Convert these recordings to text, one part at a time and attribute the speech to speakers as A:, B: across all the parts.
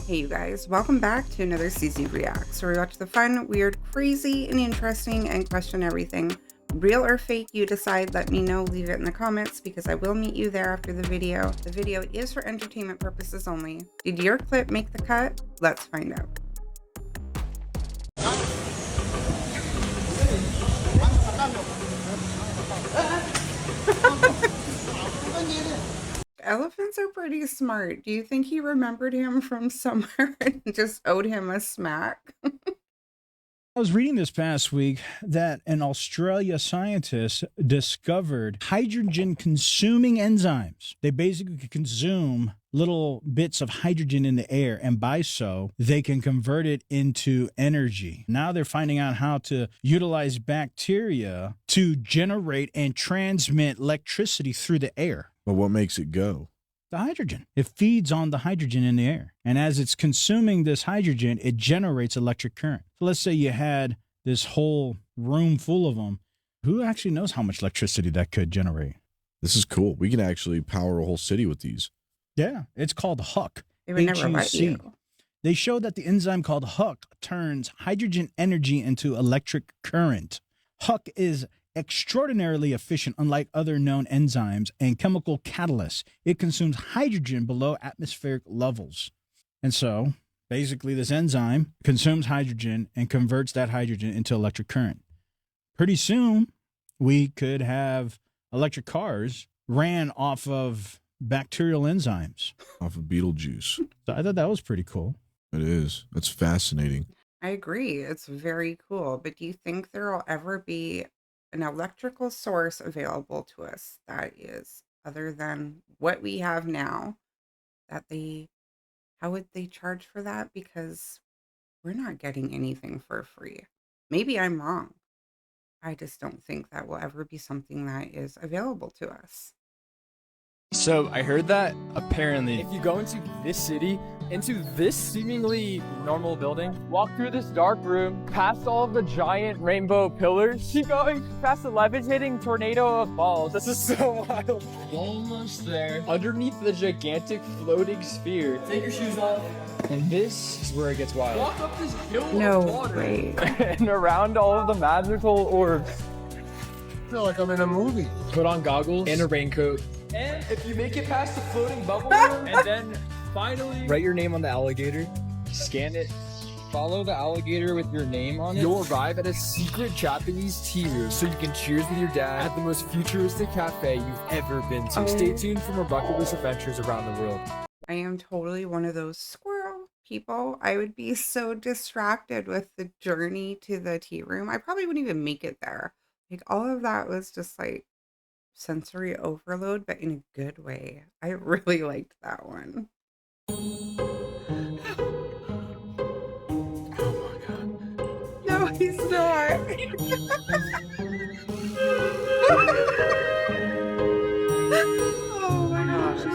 A: Hey you guys, welcome back to another CZ Reacts, where we watch the fun, weird, crazy, and interesting and question everything. Real or fake, you decide, let me know, leave it in the comments because I will meet you there after the video. The video is for entertainment purposes only. Did your clip make the cut? Let's find out. Elephants are pretty smart. Do you think he remembered him from somewhere and just owed him a smack?
B: I was reading this past week that an Australia scientist discovered hydrogen consuming enzymes. They basically consume little bits of hydrogen in the air, and by so, they can convert it into energy. Now they're finding out how to utilize bacteria to generate and transmit electricity through the air.
C: But what makes it go?
B: The hydrogen. It feeds on the hydrogen in the air. And as it's consuming this hydrogen, it generates electric current. So let's say you had this whole room full of them. Who actually knows how much electricity that could generate?
C: This is cool. We can actually power a whole city with these.
B: Yeah, it's called HUC.
A: They would never let
B: HUC.
A: you.
B: They show that the enzyme called HUC turns hydrogen energy into electric current. HUC is extraordinarily efficient, unlike other known enzymes and chemical catalysts. It consumes hydrogen below atmospheric levels. And so, basically, this enzyme consumes hydrogen and converts that hydrogen into electric current. Pretty soon, we could have electric cars ran off of bacterial enzymes.
C: Off of Beetlejuice.
B: So I thought that was pretty cool.
C: It is. That's fascinating.
A: I agree. It's very cool. But do you think there will ever be an electrical source available to us that is other than what we have now? How would they charge for that? Because we're not getting anything for free. Maybe I'm wrong. I just don't think that will ever be something that is available to us.
D: So I heard that apparently if you go into this city, into this seemingly normal building, walk through this dark room, past all of the giant rainbow pillars, keep going past the levitating tornado of balls. This is so wild. Almost there. Underneath the gigantic floating sphere. Take your shoes off. And this is where it gets wild. Walk up this hill
A: No
D: of water.
A: way.
D: And around all of the magical orbs.
E: I feel like I'm in a movie.
D: Put on goggles and a raincoat. And if you make it past the floating bubble room, and then finally write your name on the alligator, scan it, follow the alligator with your name on it, you'll arrive at a secret Japanese tea room so you can cheers with your dad at the most futuristic cafe you've ever been to. Stay tuned for more bucket list adventures around the world.
A: I am totally one of those squirrel people. I would be so distracted with the journey to the tea room. I probably wouldn't even make it there. Like, all of that was just like sensory overload, but in a good way. I really liked that one. Oh my god. No, he's not. Oh my gosh.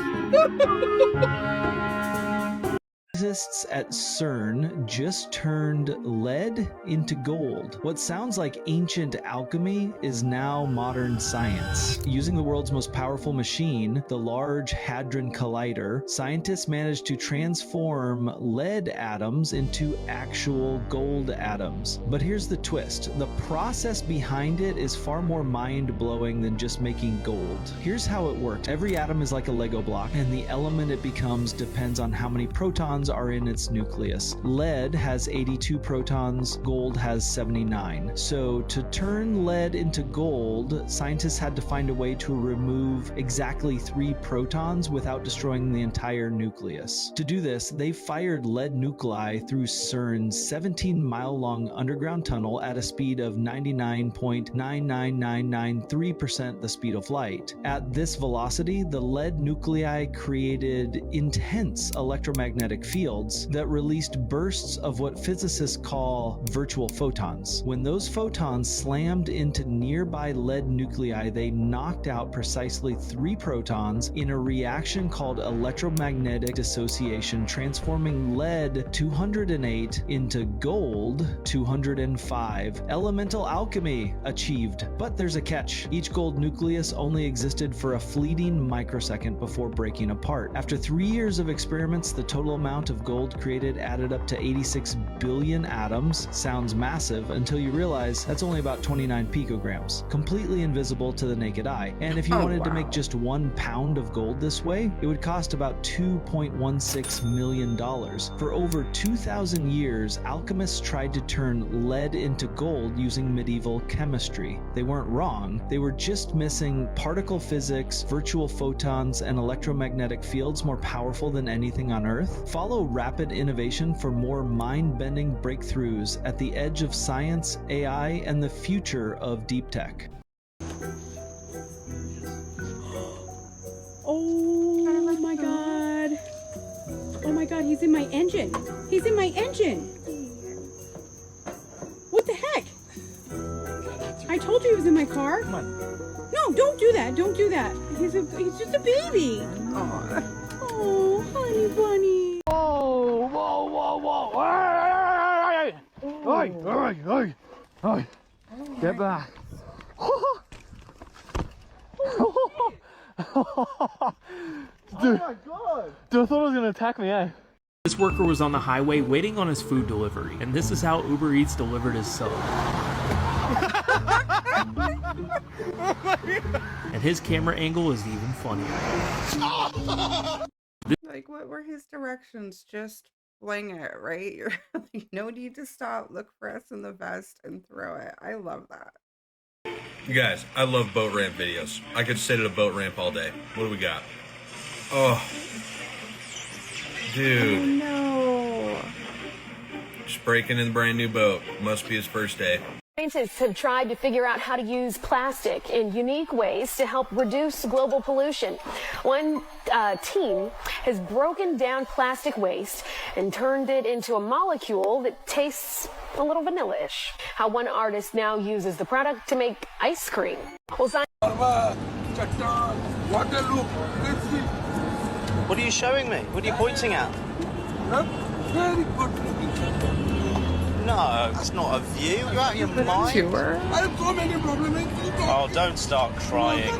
F: Scientists at CERN just turned lead into gold. What sounds like ancient alchemy is now modern science. Using the world's most powerful machine, the Large Hadron Collider, scientists managed to transform lead atoms into actual gold atoms. But here's the twist. The process behind it is far more mind-blowing than just making gold. Here's how it worked. Every atom is like a Lego block, and the element it becomes depends on how many protons are in its nucleus. Lead has 82 protons, gold has 79. So to turn lead into gold, scientists had to find a way to remove exactly 3 protons without destroying the entire nucleus. To do this, they fired lead nuclei through CERN's 17-mile-long underground tunnel at a speed of 99.99993% the speed of light. At this velocity, the lead nuclei created intense electromagnetic fields that released bursts of what physicists call virtual photons. When those photons slammed into nearby lead nuclei, they knocked out precisely 3 protons in a reaction called electromagnetic dissociation, transforming lead 208 into gold 205. Elemental alchemy achieved. But there's a catch. Each gold nucleus only existed for a fleeting microsecond before breaking apart. After 3 years of experiments, the total amount of gold gold created added up to 86 billion atoms. Sounds massive until you realize that's only about 29 picograms, completely invisible to the naked eye. And if you wanted to make just 1 pound of gold this way, it would cost about $2.16 million. For over 2,000 years, alchemists tried to turn lead into gold using medieval chemistry. They weren't wrong, they were just missing particle physics, virtual photons, and electromagnetic fields more powerful than anything on Earth. Follow rapid innovation for more mind-bending breakthroughs at the edge of science, AI, and the future of deep tech.
G: Oh my god. Oh my god, he's in my engine. He's in my engine. What the heck? I told you he was in my car. Come on. No, don't do that. Don't do that. He's just a baby.
A: Aw.
G: Oh, honey bunny.
D: Whoa, whoa, whoa, whoa. Hey, hey, hey, hey. Get back. Dude, oh my god! Dude, I thought it was gonna attack me, eh?
H: This worker was on the highway waiting on his food delivery, and this is how Uber Eats delivered his sub. And his camera angle is even funnier.
A: Like, what were his directions? Just fling it, right? You're like, no need to stop, look for us in the vest, and throw it. I love that.
I: You guys, I love boat ramp videos. I could sit at a boat ramp all day. What do we got? Oh. Dude.
A: Oh, no.
I: Just breaking in the brand new boat. Must be his first day.
J: Scientists have tried to figure out how to use plastic in unique ways to help reduce global pollution. One team has broken down plastic waste and turned it into a molecule that tastes a little vanilla-ish. How one artist now uses the product to make ice cream. Well,
K: what are you showing me? What are you pointing at?
E: Very good looking.
K: No, it's not a view. You're out of your mind.
A: Sure.
E: I have so many problems.
K: Oh, don't start crying.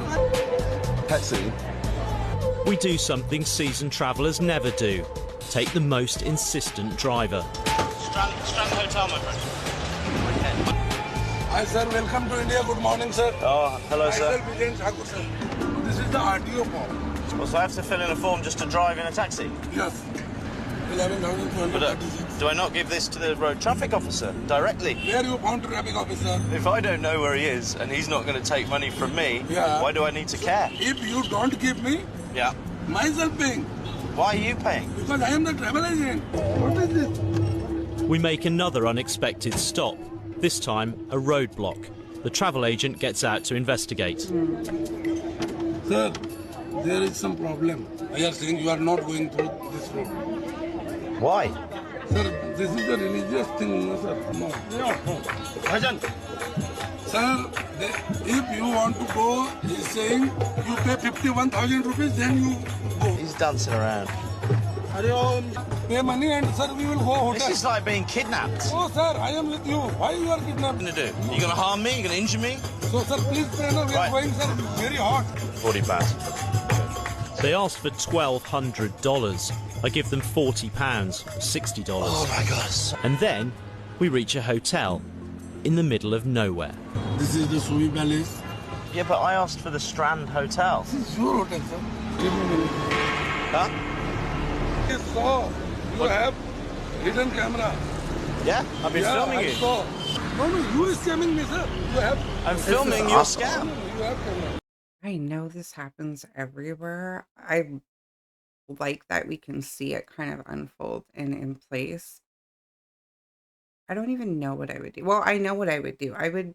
C: Taxi.
L: We do something seasoned travellers never do. Take the most insistent driver.
K: Strand Hotel, my friend.
E: Hi, sir. Welcome to India. Good morning, sir.
K: Oh, hello, sir.
E: This is the RTO form.
K: Well, so I have to fill in a form just to drive in a taxi?
E: Yes. 11,236.
K: Do I not give this to the road traffic officer directly?
E: Where you found traffic officer?
K: If I don't know where he is and he's not going to take money from me, why do I need to care?
E: If you don't give me, myself paying.
K: Why are you paying?
E: Because I am the travel agent. What is this?
L: We make another unexpected stop, this time a roadblock. The travel agent gets out to investigate.
E: Sir, there is some problem. We are saying you are not going through this road.
K: Why?
E: Sir, this is a religious thing, no, sir. No. Sir, if you want to go, he's saying you pay 51,000 rupees, then you go.
K: He's dancing around.
E: Pay money and, sir, we will go hotel.
K: This is like being kidnapped.
E: Oh, sir, I am with you. Why you are kidnapped?
K: What are you going to do? You going to harm me? You going to injure me?
E: So, sir, please pay. No, we are going, sir. Very hot.
K: 40 pounds.
L: They asked for $1,200. I give them £40, $60.
K: Oh my God.
L: And then we reach a hotel in the middle of nowhere.
E: This is the Sui Palace.
K: Yeah, but I asked for the Strand Hotel.
E: This is your hotel, sir. Give me a minute.
K: Huh?
E: Yes, sir. You have hidden camera.
K: Yeah? I've been filming you.
E: Saw. No, you is scamming me, sir. You have.
K: I'm filming your scam.
E: You have camera.
A: I know this happens everywhere. I like that we can see it kind of unfold and in place. I don't even know what I would do. Well, I know what I would do. I'm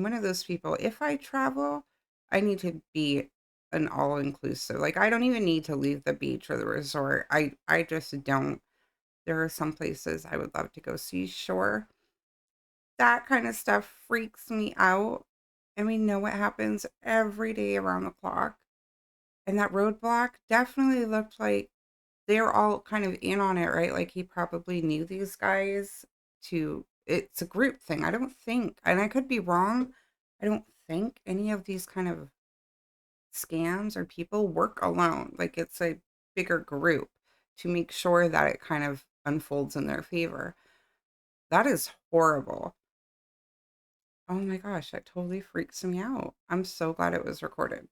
A: one of those people, if I travel, I need to be an all-inclusive. Like, I don't even need to leave the beach or the resort. I just don't. There are some places I would love to go seashore. That kind of stuff freaks me out. And we know what happens every day around the clock. And that roadblock definitely looked like they're all kind of in on it, right? Like he probably knew these guys it's a group thing. I don't think, and I could be wrong, I don't think any of these kind of scams or people work alone. Like it's a bigger group to make sure that it kind of unfolds in their favor. That is horrible. Oh my gosh, that totally freaks me out. I'm so glad it was recorded.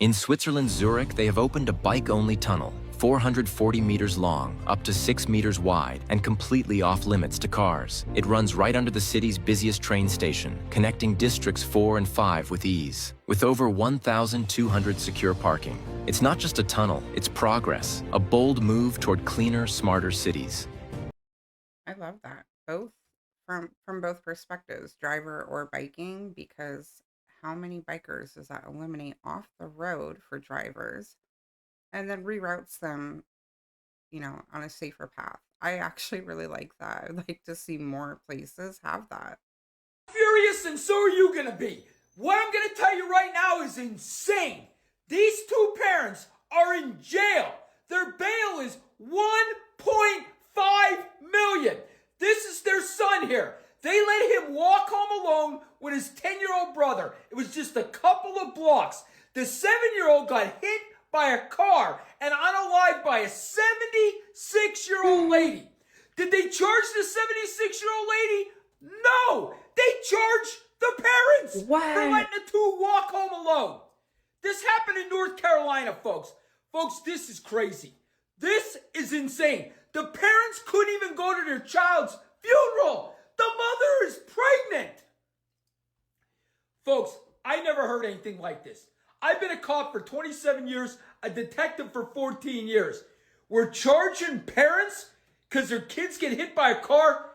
M: In Switzerland's Zurich, they have opened a bike-only tunnel, 440 meters long, up to 6 meters wide, and completely off-limits to cars. It runs right under the city's busiest train station, connecting districts 4 and 5 with ease. With over 1,200 secure parking. It's not just a tunnel, it's progress, a bold move toward cleaner, smarter cities.
A: I love that. Both from both perspectives, driver or biking, because how many bikers does that eliminate off the road for drivers and then reroutes them, on a safer path? I actually really like that. I'd like to see more places have that.
N: Furious, and so are you gonna be. What I'm gonna tell you right now is insane. These two parents are in jail. Their bail is $1.5 million. This is their son here. They let him walk home alone with his 10-year-old brother. It was just a couple of blocks. The 7-year-old got hit by a car and unalived by a 76-year-old lady. Did they charge the 76-year-old lady? No! They charged the parents for letting the two walk home alone. This happened in North Carolina, folks. Folks, this is crazy. This is insane. The parents couldn't even go to their child's funeral. The mother is pregnant. Folks, I never heard anything like this. I've been a cop for 27 years, a detective for 14 years. We're charging parents because their kids get hit by a car.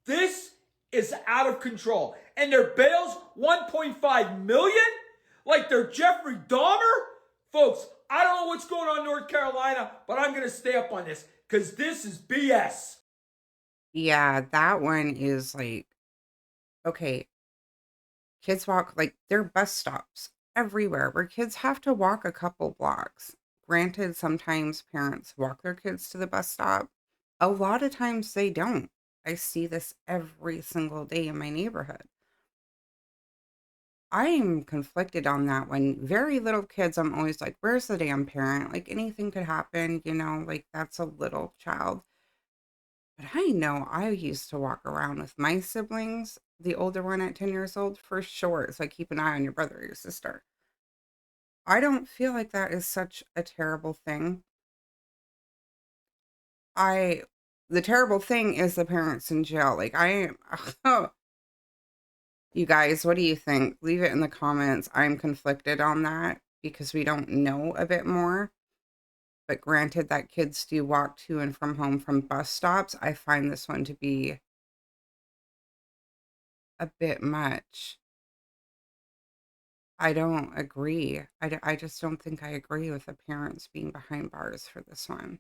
N: This is out of control. And their bail's $1.5 million? Like they're Jeffrey Dahmer? Folks, I don't know what's going on in North Carolina, but I'm going to stay up on this because this is BS.
A: Yeah, that one is like, okay, kids walk, like there are bus stops everywhere where kids have to walk a couple blocks. Granted, sometimes parents walk their kids to the bus stop. A lot of times they don't. I see this every single day in my neighborhood. I'm conflicted on that one. Very little kids, I'm always like, where's the damn parent? Like anything could happen, like that's a little child. But I know I used to walk around with my siblings, the older one at 10 years old, for sure. So I keep an eye on your brother or your sister. I don't feel like that is such a terrible thing. The terrible thing is the parents in jail. Like you guys, what do you think? Leave it in the comments. I'm conflicted on that because we don't know a bit more. But granted that kids do walk to and from home from bus stops, I find this one to be a bit much. I don't agree. I just don't think I agree with the parents being behind bars for this one.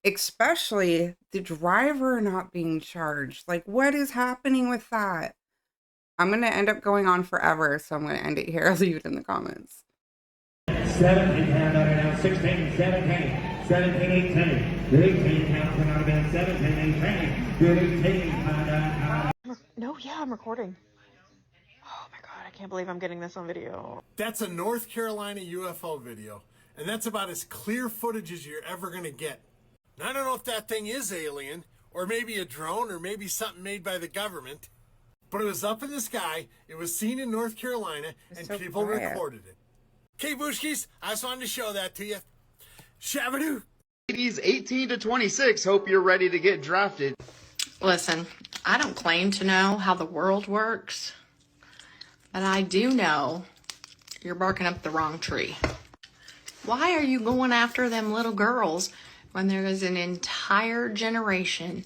A: Especially the driver not being charged. Like, what is happening with that? I'm going to end up going on forever, so I'm going to end it here. Leave it in the comments.
O: 17 count out now, 16, 17, 17, 18, 18 counts out again, 17, 18, 18 count out.
P: No, yeah, I'm recording. Oh my god, I can't believe I'm getting this on video.
Q: That's a North Carolina UFO video, and that's about as clear footage as you're ever going to get. Now, I don't know if that thing is alien, or maybe a drone, or maybe something made by the government, but it was up in the sky, it was seen in North Carolina, and so people recorded it. Okay, Bushkis, I just wanted to show that to you. Shabadoo!
R: Ladies 18 to 26, hope you're ready to get drafted.
S: Listen, I don't claim to know how the world works, but I do know you're barking up the wrong tree. Why are you going after them little girls when there is an entire generation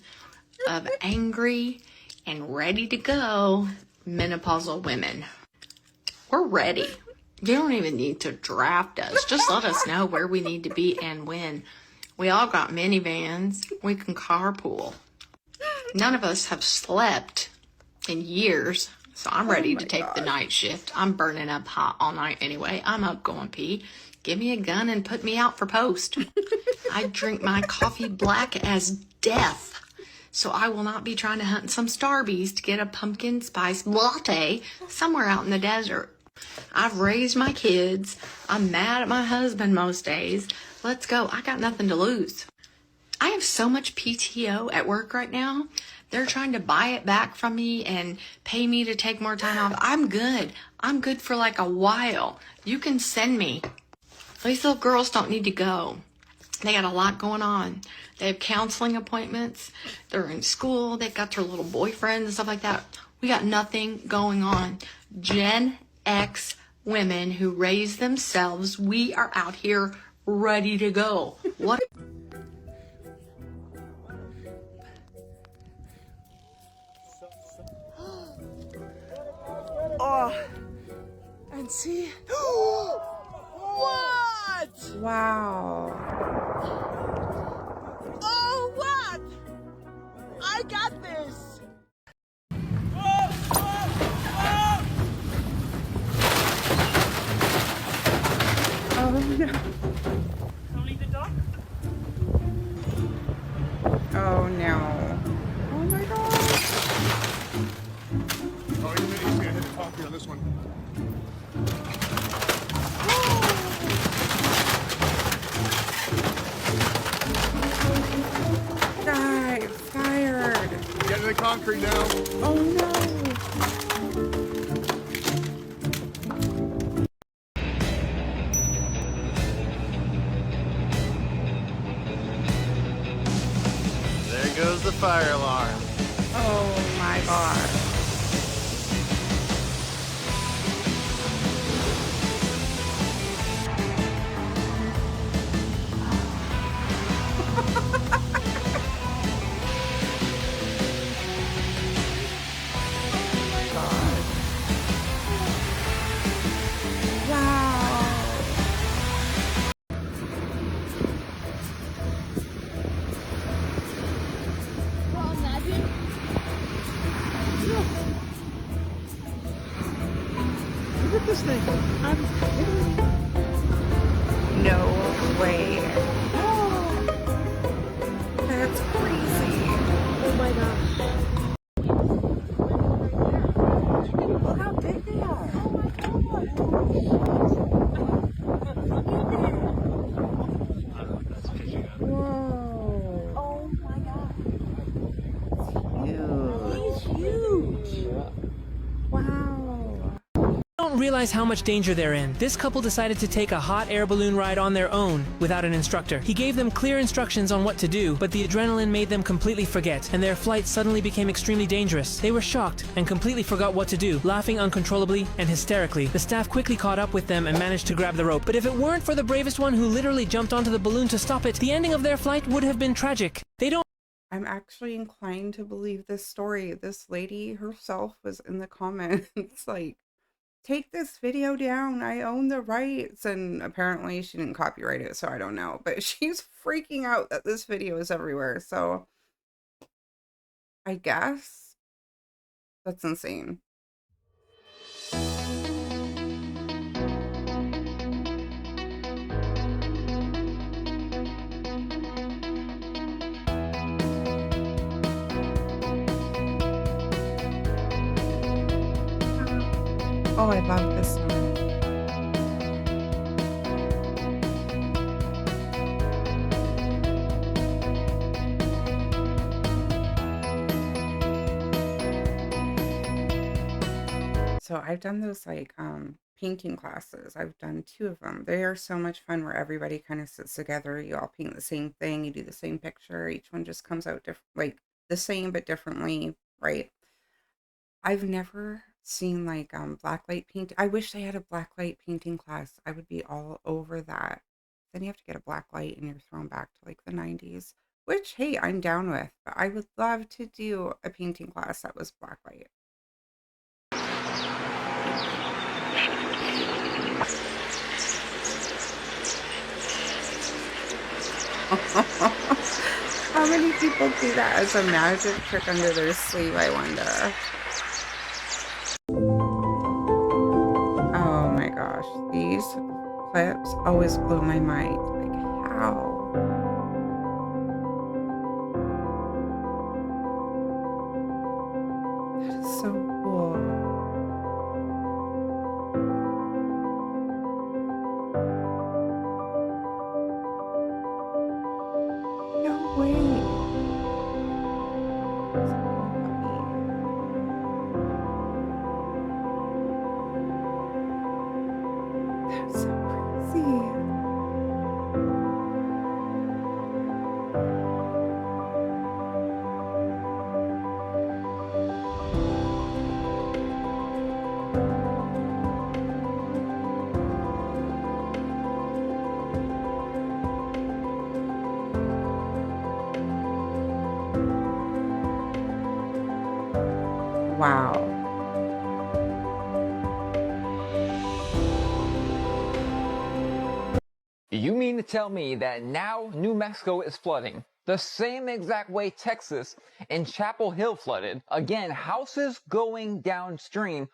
S: of angry and ready to go menopausal women? We're ready. You don't even need to draft us. Just let us know where we need to be and when. We all got minivans. We can carpool. None of us have slept in years, so I'm ready to take the night shift. I'm burning up hot all night anyway. I'm up going pee. Give me a gun and put me out for post. I drink my coffee black as death, so I will not be trying to hunt some Starbies to get a pumpkin spice latte somewhere out in the desert. I've raised my kids. I'm mad at my husband most days. Let's go. I got nothing to lose. I have so much PTO at work right now. They're trying to buy it back from me and pay me to take more time off. I'm good. I'm good for like a while. You can send me. These little girls don't need to go. They got a lot going on. They have counseling appointments. They're in school. They've got their little boyfriends and stuff like that. We got nothing going on. Gen X women who raise themselves, we are out here ready to go. What?
T: Oh, and see? What?
A: Wow.
T: Oh, what? I got this.
A: Oh no.
T: Don't leave the door.
A: Oh no. Oh my god.
Q: Oh, he's gonna hit the top here on this one.
A: Guys, fired.
Q: Get in the concrete now.
A: Oh no.
K: There goes the fire alarm.
A: Oh my god.
T: Look at this thing.
A: No way. That's crazy.
T: Oh my gosh. Look how big they are.
A: Whoa.
T: Oh my god.
A: Huge.
T: He's huge.
A: Wow.
H: Don't realize how much danger they're in. This couple decided to take a hot air balloon ride on their own without an instructor. He gave them clear instructions on what to do, but the adrenaline made them completely forget, and their flight suddenly became extremely dangerous. They were shocked and completely forgot what to do, laughing uncontrollably and hysterically. The staff quickly caught up with them and managed to grab the rope. But if it weren't for the bravest one who literally jumped onto the balloon to stop it, the ending of their flight would have been tragic. They don't
A: I'm actually inclined to believe this story. This lady herself was in the comments like, take this video down. I own the rights. And apparently she didn't copyright it, so I don't know. But she's freaking out that this video is everywhere. So I guess that's insane. Oh, I love this one. So I've done those like painting classes. I've done 2 of them. They are so much fun where everybody kind of sits together. You all paint the same thing. You do the same picture. Each one just comes out different, like the same but differently, right? I've never seen like blacklight paint. I wish they had a blacklight painting class. I would be all over that. Then you have to get a black light and you're thrown back to like the 90s, which hey, I'm down with. But I would love to do a painting class that was blacklight. How many people do that as a magic trick under their sleeve, I wonder? Oh my gosh, these clips always blow my mind. Like, how? That is so cool. No way. So crazy. Wow.
U: You mean to tell me that now New Mexico is flooding the same exact way Texas and Chapel Hill flooded? Again, houses going downstream.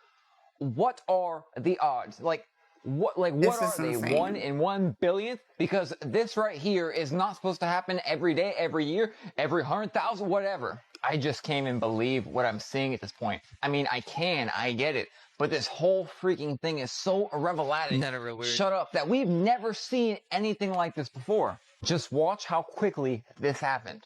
U: What are the odds? What
A: This
U: are
A: is
U: they? 1
A: insane.
U: in 1 billionth? Because this right here is not supposed to happen every day, every year, every 100,000, whatever. I just can't even believe what I'm seeing at this point. I mean, I get it. But this whole freaking thing is so irrelevant. Shut up. That we've never seen anything like this before. Just watch how quickly this happened.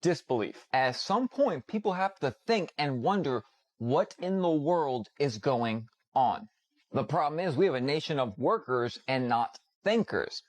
U: Disbelief. At some point, people have to think and wonder what in the world is going on. The problem is we have a nation of workers and not thinkers.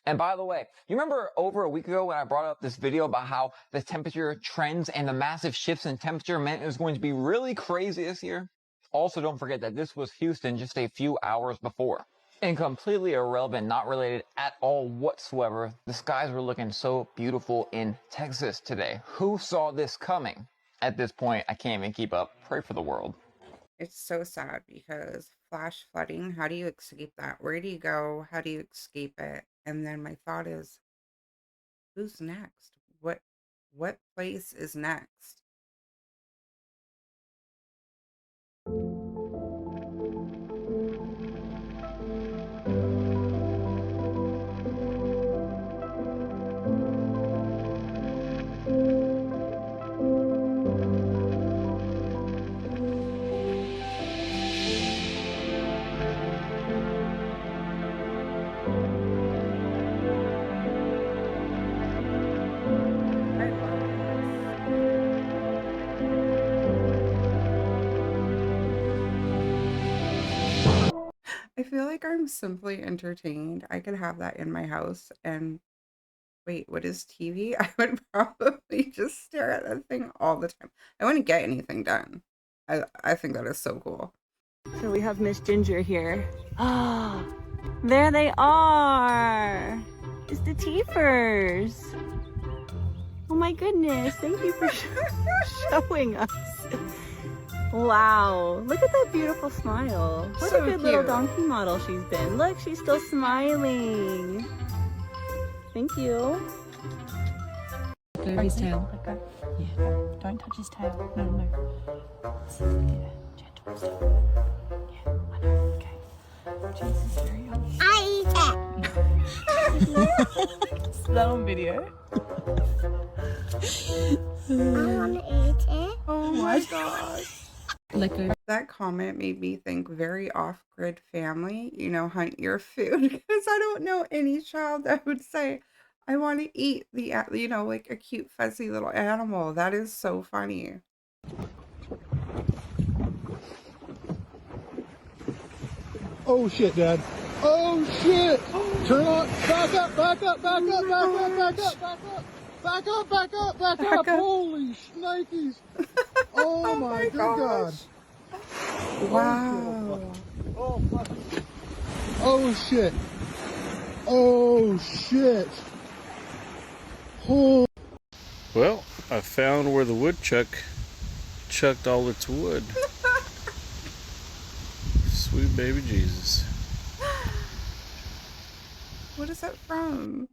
U: And by the way, you remember over a week ago when I brought up this video about how the temperature trends and the massive shifts in temperature meant it was going to be really crazy this year? Also, don't forget that this was Houston just a few hours before. And completely irrelevant, not related at all whatsoever, the skies were looking so beautiful in Texas today. Who saw this coming? At this point, I can't even keep up. Pray for the world.
A: It's so sad because flash flooding, how do you escape that? Where do you go? How do you escape it? And then my thought is, who's next? What place is next? I feel like I'm simply entertained. I could have that in my house and wait, what is TV? I would probably just stare at that thing all the time. I wouldn't get anything done. I think that is so cool.
G: So we have Miss Ginger here. Ah, there they are. It's the Teefers. Oh my goodness, thank you for showing us. Wow, look at that beautiful smile. What
A: So
G: a good little
A: cute.
G: donkey model she's been. Look, she's still smiling. Thank you.
T: Look over his tail.
G: Yeah, don't touch his tail. No, no. Yeah, gentle stuff. Yeah, I know. Okay. Jesus, very young.
T: I eat it.
G: Is that on video?
T: I want to eat it.
A: Oh my gosh.
T: Liquor.
A: That comment made me think very off-grid family, hunt your food, because I don't know any child that would say, I want to eat like a cute fuzzy little animal. That is so funny.
V: Oh shit, Dad. Oh shit! Turn on. Back up, back up, back up, back up, back up, back up. Back up, back up, back up. Holy shnikes. Oh my good God.
A: Wow.
V: Oh fuck. Oh shit. Oh shit. Oh.
W: Well, I found where the woodchuck chucked all its wood. Sweet baby Jesus.
A: What is that from?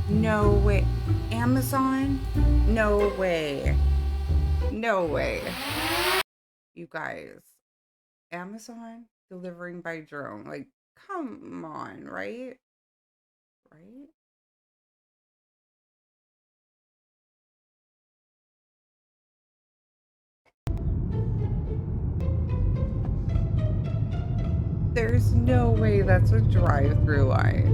A: No way. Amazon? No way. No way. You guys. Amazon delivering by drone. Like, come on, right? Right? There's no way that's a drive-through line.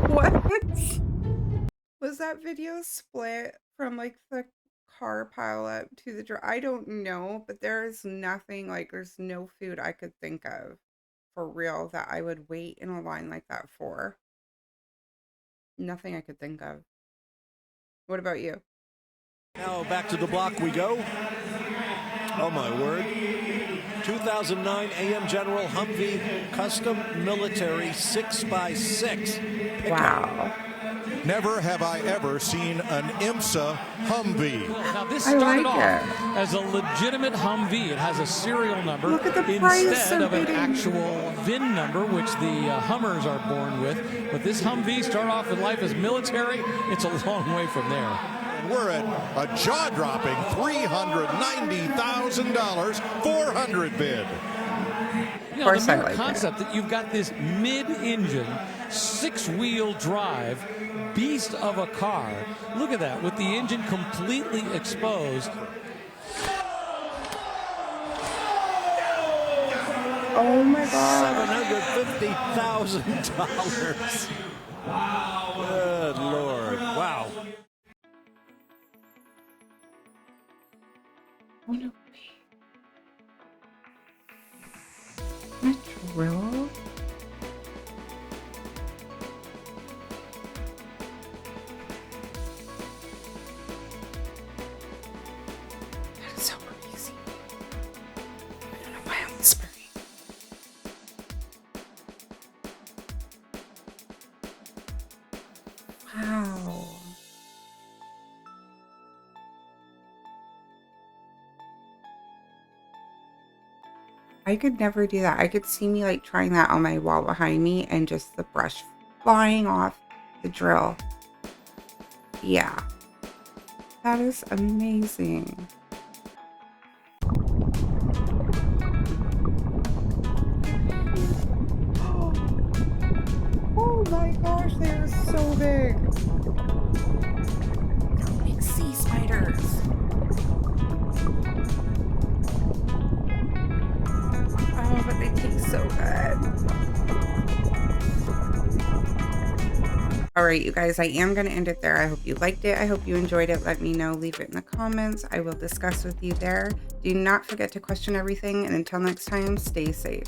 A: What? Was that video split from like the car pile up to the I don't know, but there's nothing like there's no food I could think of for real that I would wait in a line like that for. Nothing I could think of. What about you?
B: Now back to the block we go. Oh my word. 2009 AM General Humvee Custom Military 6x6 pickup.
A: Wow.
D: Never have I ever seen an IMSA Humvee.
F: Now this
A: I
F: started
A: like
F: off
A: it.
F: as a legitimate Humvee. It has a serial number
A: Look at the price
F: instead
A: they're
F: of an
A: bidding.
F: actual VIN number, which the Hummers are born with. But this Humvee started off in life as military. It's a long way from there.
D: And we're at a jaw-dropping $390,000 400 bid.
F: You know, the mere concept that you've got this mid-engine, six-wheel drive beast of a car. Look at that, with the engine completely exposed.
A: Oh my God.
B: $750,000. Good Lord. Wow.
A: Oh no. A drill? That is so crazy. I don't know why I'm whispering. Wow. I could never do that. I could see me like trying that on my wall behind me and just the brush flying off the drill. Yeah. That is amazing. Oh my gosh, they are so big. They're big sea spiders. Oh, but they taste so good. All right, you guys, I am going to end it there. I hope you liked it. I hope you enjoyed it. Let me know. Leave it in the comments. I will discuss with you there. Do not forget to question everything. And until next time, stay safe.